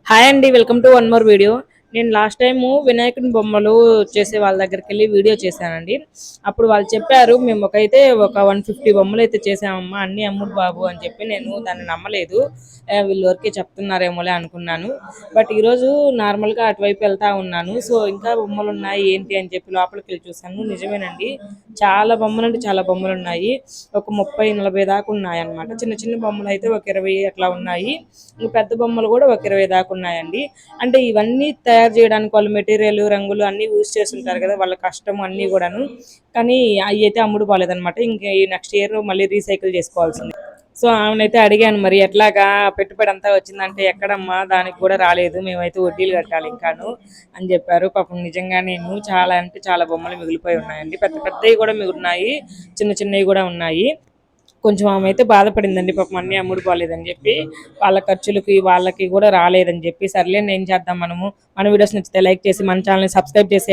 Hi అండి, welcome to one more video. నేను last time వినాయకుని బొమ్మలు చేసే వాళ్ళ దగ్గరికి వెళ్ళి వీడియో చేశానండి. అప్పుడు వాళ్ళు చెప్పారు మేము ఒక 150 బొమ్మలు అయితే చేసామమ్మా, అన్ని అమ్ముడు బాబు అని చెప్పి. నేను దాన్ని నమ్మలేదు, వీళ్ళు వరకే చెప్తున్నారేమోలే అనుకున్నాను. బట్ ఈరోజు నార్మల్గా అటువైపు వెళ్తా ఉన్నాను. సో ఇంకా బొమ్మలు ఉన్నాయి ఏంటి అని చెప్పి లోపలికి వెళ్ళి చూసాను. నిజమేనండి, చాలా బొమ్మలు అంటే చాలా బొమ్మలు ఉన్నాయి. ఒక 30-40 దాకా ఉన్నాయి అన్నమాట. చిన్న చిన్న బొమ్మలు అయితే ఒక 20 అట్లా ఉన్నాయి. పెద్ద బొమ్మలు కూడా ఒక 20 దాకా ఉన్నాయండి. అంటే ఇవన్నీ తయారు చేయడానికి వాళ్ళు మెటీరియల్, రంగులు అన్ని యూజ్ చేస్తుంటారు కదా, వాళ్ళ కష్టం అన్ని కూడాను. కానీ అవి అయితే అమ్ముడు పోలేదన్నమాట. ఇంకా ఈ నెక్స్ట్ ఇయర్ మళ్ళీ రీసైకిల్ చేసుకోవాల్సింది. సో ఆమెనైతే అడిగాను, మరి ఎట్లాగా పెట్టుబడి అంతా వచ్చిందంటే. ఎక్కడమ్మా, దానికి కూడా రాలేదు, మేమైతే వడ్డీలు కట్టాలి ఇంకాను అని చెప్పారు. పాపం నిజంగా నేను చాలా అంటే చాలా బొమ్మలు మిగిలిపోయి ఉన్నాయండి. పెద్ద పెద్దవి కూడా మిగులున్నాయి, చిన్న చిన్నవి కూడా ఉన్నాయి. కొంచెం ఆమె అయితే బాధపడిందండి, పాపం అన్నీ అమ్ముడు పోలేదని చెప్పి. వాళ్ళ ఖర్చులకి వాళ్ళకి కూడా రాలేదని చెప్పి. సర్లే, ఏం చేద్దాం మనము. మన వీడియోస్ నచ్చితే లైక్ చేసి మన ఛానల్ని సబ్స్క్రైబ్ చేసే